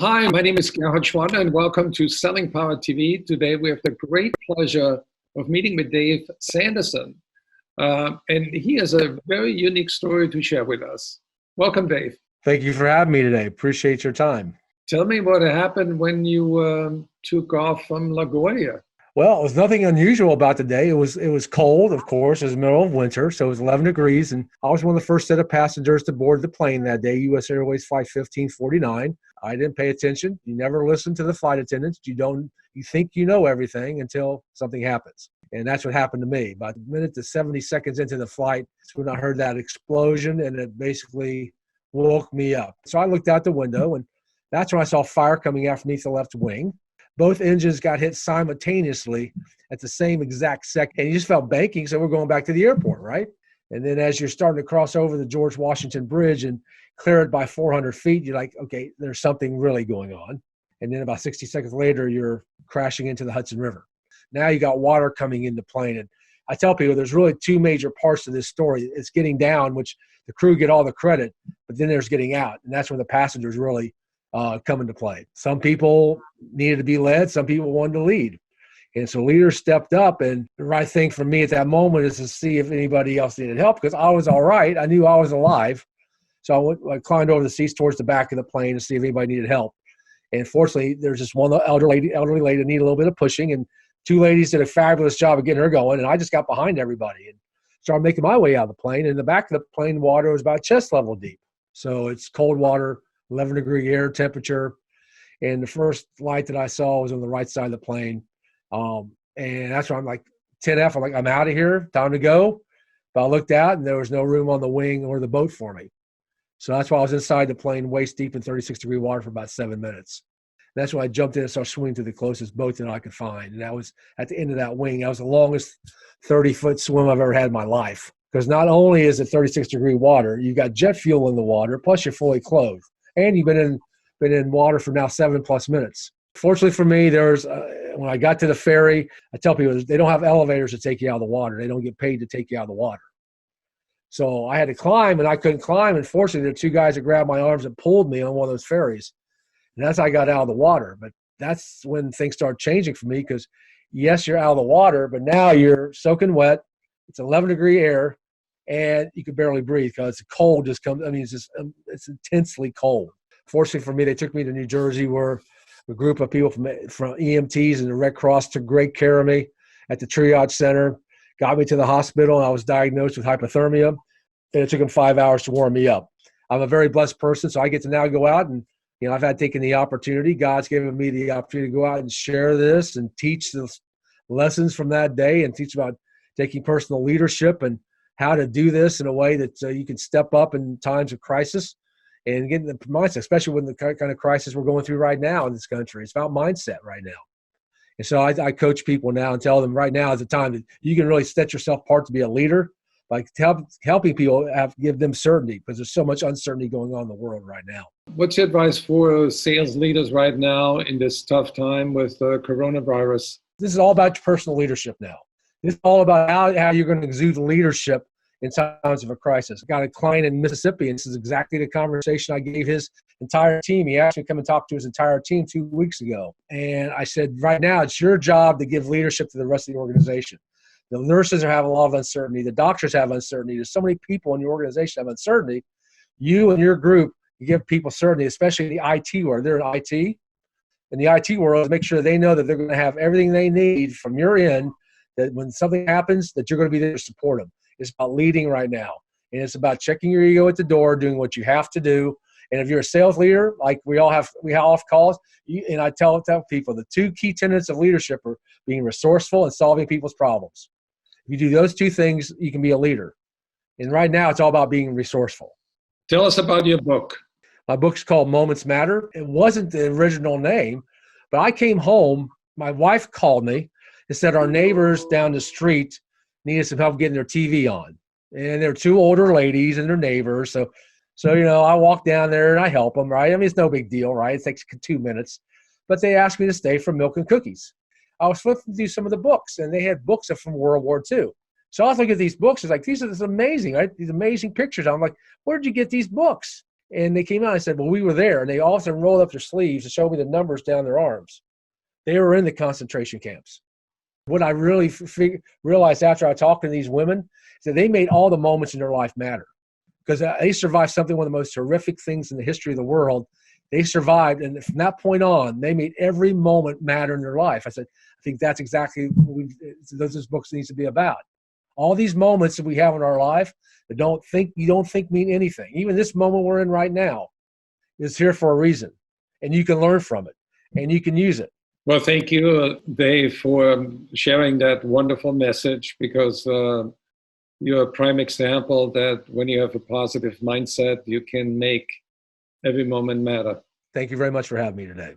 Hi, my name is Gerhard Schwander, and welcome to Selling Power TV. Today we have the great pleasure of meeting with Dave Sanderson, and he has a very unique story to share with us. Welcome, Dave. Thank you for having me today. Appreciate your time. Tell me what happened when you took off from LaGuardia. Well, it was nothing unusual about the day. It was cold, of course. It was the middle of winter, so it was 11 degrees, and I was one of the first set of passengers to board the plane that day, U.S. Airways Flight 1549. I didn't pay attention. You never listen to the flight attendants. You think you know everything until something happens. And that's what happened to me. About a minute to 70 seconds into the flight, that's when I heard that explosion, and it basically woke me up. So I looked out the window, and that's when I saw fire coming out from underneath the left wing. Both engines got hit simultaneously at the same exact second. And you just felt banking, so we're going back to the airport, right? And then as you're starting to cross over the George Washington Bridge and clear it by 400 feet, you're like, okay, there's something really going on. And then about 60 seconds later, you're crashing into the Hudson River. Now you got water coming in the plane. And I tell people there's really two major parts to this story. It's getting down, which the crew get all the credit, but then there's getting out. And that's when the passengers really come into play. Some people needed to be led. Some people wanted to lead. And so leaders stepped up, and the right thing for me at that moment is to see if anybody else needed help, because I was all right. I knew I was alive. So I climbed over the seats towards the back of the plane to see if anybody needed help. And fortunately, there's just one elderly lady that needed a little bit of pushing, and two ladies did a fabulous job of getting her going, and I just got behind everybody and started making my way out of the plane. And in the back of the plane, water was about chest level deep. So it's cold water, 11-degree air temperature. And the first light that I saw was on the right side of the plane. And that's where I'm like, 10F, I'm like, I'm out of here, time to go. But I looked out, and there was no room on the wing or the boat for me. So that's why I was inside the plane, waist deep in 36-degree water for about 7 minutes. And that's when I jumped in and started swimming to the closest boat that I could find. And that was at the end of that wing. That was the longest 30-foot swim I've ever had in my life. Because not only is it 36-degree water, you've got jet fuel in the water, plus you're fully clothed. And you've been in water for now 7+ minutes. Fortunately for me, when I got to the ferry, I tell people they don't have elevators to take you out of the water. They don't get paid to take you out of the water. So I had to climb, and I couldn't climb. And fortunately, there were two guys that grabbed my arms and pulled me on one of those ferries. And that's how I got out of the water. But that's when things started changing for me, because yes, you're out of the water, but now you're soaking wet. It's 11-degree air, and you can barely breathe because the cold just comes. I mean, it's intensely cold. Fortunately for me, they took me to New Jersey, where a group of people from EMTs and the Red Cross took great care of me at the triage center, got me to the hospital, and I was diagnosed with hypothermia, and it took them 5 hours to warm me up. I'm a very blessed person, so I get to now go out and, I've had taken the opportunity. God's given me the opportunity to go out and share this and teach the lessons from that day and teach about taking personal leadership and how to do this in a way that you can step up in times of crisis and get in the mindset, especially with the kind of crisis we're going through right now in this country. It's about mindset right now. And so I coach people now and tell them right now is the time that you can really set yourself apart to be a leader, by helping people give them certainty, because there's so much uncertainty going on in the world right now. What's your advice for sales leaders right now in this tough time with coronavirus? This is all about personal leadership now. This is all about how you're going to exude leadership in times of a crisis. I got a client in Mississippi, and this is exactly the conversation I gave his entire team. He asked me to come and talk to his entire team 2 weeks ago. And I said, right now, it's your job to give leadership to the rest of the organization. The nurses are having a lot of uncertainty. The doctors have uncertainty. There's so many people in your organization have uncertainty. You and your group, you give people certainty, especially the IT world. They're in IT. In the IT world, to make sure they know that they're going to have everything they need from your end, that when something happens, that you're going to be there to support them. It's about leading right now. And it's about checking your ego at the door, doing what you have to do. And if you're a sales leader, like we all have calls, and I tell people the two key tenets of leadership are being resourceful and solving people's problems. If you do those two things, you can be a leader. And right now, it's all about being resourceful. Tell us about your book. My book's called Moments Matter. It wasn't the original name, but I came home. My wife called me and said our neighbors down the street needed some help getting their TV on. And they're two older ladies and their neighbors. So I walk down there and I help them, right? I mean, it's no big deal, right? It takes 2 minutes. But they asked me to stay for milk and cookies. I was flipping through some of the books, and they had books from World War II. So I was looking at these books. It's like, this is amazing, right? These amazing pictures. I'm like, where did you get these books? And they came out and said, well, we were there. And they also rolled up their sleeves to show me the numbers down their arms. They were in the concentration camps. What I really realized after I talked to these women is that they made all the moments in their life matter, because they survived something, one of the most horrific things in the history of the world. They survived, and from that point on, they made every moment matter in their life. I said, I think that's exactly what this book needs to be about. All these moments that we have in our life that you don't think mean anything. Even this moment we're in right now is here for a reason, and you can learn from it, and you can use it. Well, thank you, Dave, for sharing that wonderful message, because you're a prime example that when you have a positive mindset, you can make every moment matter. Thank you very much for having me today.